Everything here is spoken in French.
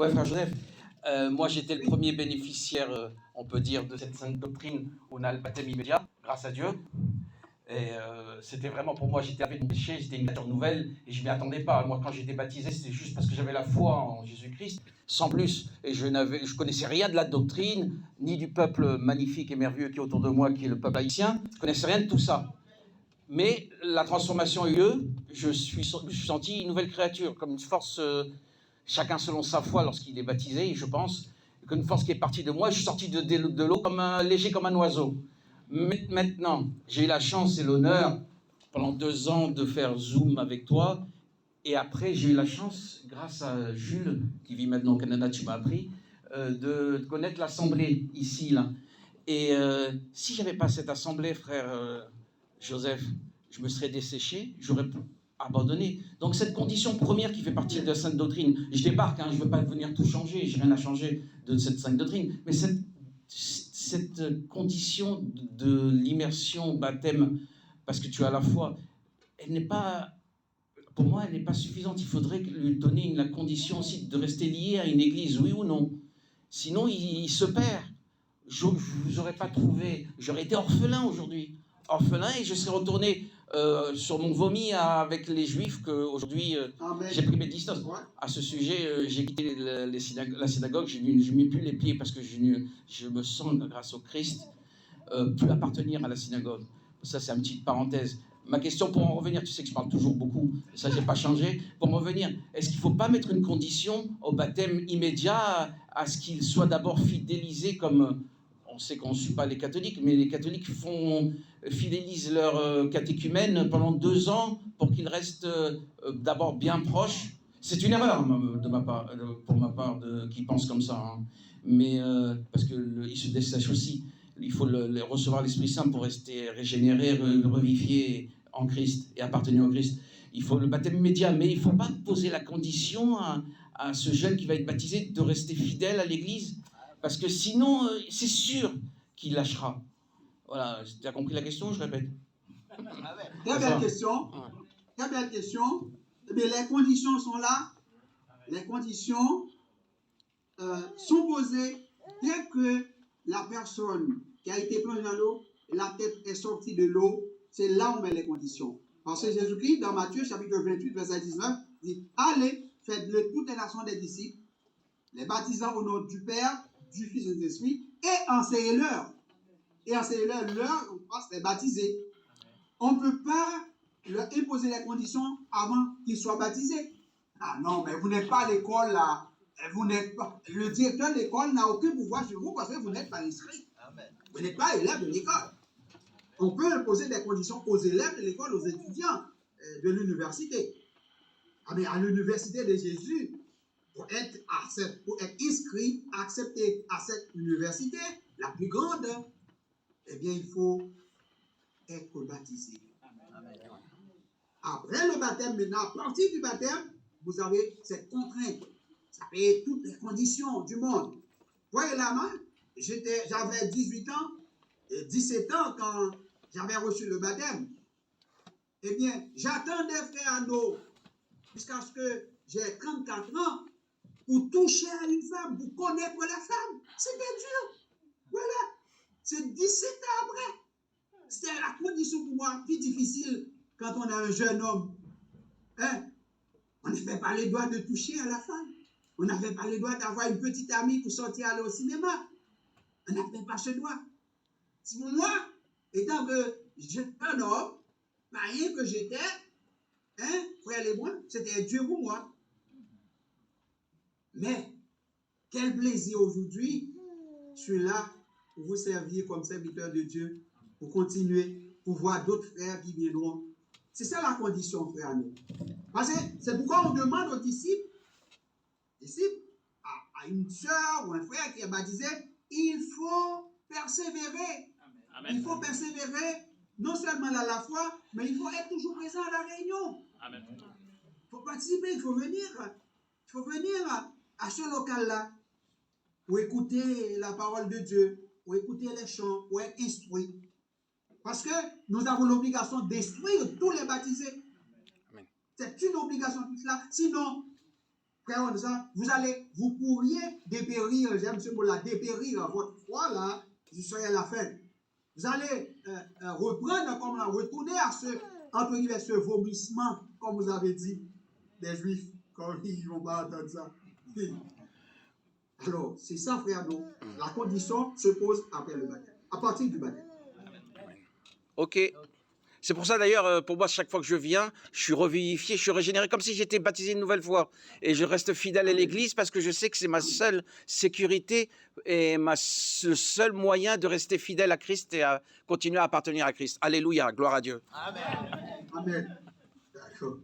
Ouais, frère Joseph, moi j'étais le premier bénéficiaire, on peut dire, de cette sainte doctrine où on a le baptême immédiat, grâce à Dieu. Et c'était vraiment pour moi, j'étais avec mon péché, c'était une nature nouvelle et je ne m'y attendais pas. Moi, quand j'étais baptisé, c'était juste parce que j'avais la foi en Jésus-Christ, sans plus. Et je connaissais rien de la doctrine, ni du peuple magnifique et merveilleux qui est autour de moi, qui est le peuple haïtien. Je connaissais rien de tout ça. Mais la transformation a eu lieu, je me suis senti une nouvelle créature, comme une force, chacun selon sa foi lorsqu'il est baptisé, je pense, qu'une force qui est partie de moi, je suis sorti de l'eau comme léger comme un oiseau. Maintenant, j'ai eu la chance et l'honneur, pendant 2 ans, de faire Zoom avec toi, et après, j'ai eu la chance, grâce à Jules, qui vit maintenant au Canada, tu m'as appris, de connaître l'assemblée ici, là. Et si j'avais pas cette assemblée, frère Joseph, je me serais desséché, j'aurais abandonné. Donc cette condition première qui fait partie de la sainte doctrine, je débarque, hein, je ne veux pas venir tout changer, j'ai rien à changer de cette sainte doctrine, mais cette condition de l'immersion, baptême, parce que tu as la foi, elle n'est pas, pour moi, elle n'est pas suffisante. Il faudrait lui donner la condition aussi de rester lié à une église, oui ou non. Sinon, il se perd. Je ne vous aurais pas trouvé, j'aurais été orphelin aujourd'hui. Orphelin et je serais retourné sur mon vomi avec les juifs qu'aujourd'hui j'ai pris mes distances. À ce sujet, j'ai quitté la synagogue, je ne mets plus les pieds parce que je me sens, grâce au Christ, plus appartenir à la synagogue. Ça, c'est une petite parenthèse. Ma question pour en revenir, tu sais que je parle toujours beaucoup, ça j'ai pas changé. Pour en revenir, est-ce qu'il ne faut pas mettre une condition au baptême immédiat à ce qu'il soit d'abord fidélisé comme on sait qu'on ne suit pas les catholiques, mais les catholiques fidélisent leur catéchumène pendant 2 ans pour qu'ils restent d'abord bien proches. C'est une erreur de ma part, pour ma part, qui pense comme ça. Hein. Mais parce qu'ils se dessèchent aussi. Il faut recevoir l'Esprit Saint pour rester régénéré, revivifié en Christ et appartenir au Christ. Il faut le baptême immédiat, mais il ne faut pas poser la condition à ce jeune qui va être baptisé de rester fidèle à l'Église. Parce que sinon, c'est sûr qu'il lâchera. Voilà, tu as compris la question, je répète. Très belle question. Très belle question. Mais les conditions sont là. Les conditions sont posées dès que la personne qui a été plongée dans l'eau, la tête est sortie de l'eau. C'est là où on met les conditions. Parce que Jésus-Christ, dans Matthieu chapitre 28, verset 19, dit « Allez, faites-le toutes les nations des disciples, les baptisant au nom du Père, du Fils et de l'Esprit, et enseignez-leur. Et enseignez-leur leur les baptiser. » On ne peut pas leur imposer les conditions avant qu'ils soient baptisés. Ah non, mais vous n'êtes pas à l'école là. Vous n'êtes pas. Le directeur de l'école n'a aucun pouvoir sur vous parce que vous n'êtes pas inscrit. Vous n'êtes pas élève de l'école. On peut imposer des conditions aux élèves de l'école, aux étudiants de l'université. Ah, mais à l'université de Jésus, pour être inscrit, accepté à cette université, la plus grande, eh bien, il faut être baptisé. Amen. Après le baptême, maintenant, à partir du baptême, vous avez cette contrainte. Ça fait toutes les conditions du monde. Voyez la main, j'avais 18 ans, et 17 ans quand j'avais reçu le baptême. Eh bien, j'attendais, frère Arnaud, jusqu'à ce que j'ai 34 ans, pour toucher à une femme, pour connaître la femme. C'était dur. Voilà. C'est 17 ans après. C'était la condition pour moi plus difficile quand on a un jeune homme. Hein? On ne fait pas les doigts de toucher à la femme. On n'avait pas les doigts d'avoir une petite amie pour sortir aller au cinéma. On n'avait pas ce doigt. Si pour moi, étant que j'étais un homme, marié que j'étais, hein, frère et moi, c'était Dieu pour moi. Mais, quel plaisir aujourd'hui, je suis là pour vous servir comme serviteur de Dieu, pour continuer, pour voir d'autres frères qui viendront. C'est ça la condition, frère. Parce que c'est pourquoi on demande aux disciples, à une soeur ou un frère qui est baptisé, il faut persévérer. Amen. Il faut persévérer, non seulement à la foi, mais il faut être toujours présent à la réunion. Amen. Il faut participer, il faut venir. Il faut venir à ce local-là pour écouter la parole de Dieu, pour écouter les chants, pour être instruit. Parce que nous avons l'obligation d'instruire tous les baptisés. Amen. C'est une obligation tout cela. Sinon, frère, on dit ça, vous pourriez dépérir, j'aime ce mot-là, dépérir votre foi là, vous serez à la fin. Vous allez reprendre, comme là, retourner à ce, entre guillemets, ce vomissement, comme vous avez dit, des Juifs, comme ils ne vont pas entendre ça. Alors, c'est ça, frère, donc, la condition se pose après le baptême, à partir du baptême. Ok. C'est pour ça d'ailleurs, pour moi, chaque fois que je viens, je suis revivifié, je suis régénéré, comme si j'étais baptisé une nouvelle fois. Et je reste fidèle à l'Église parce que je sais que c'est ma seule sécurité et le seul moyen de rester fidèle à Christ et à continuer à appartenir à Christ. Alléluia, gloire à Dieu. Amen. Amen. D'accord.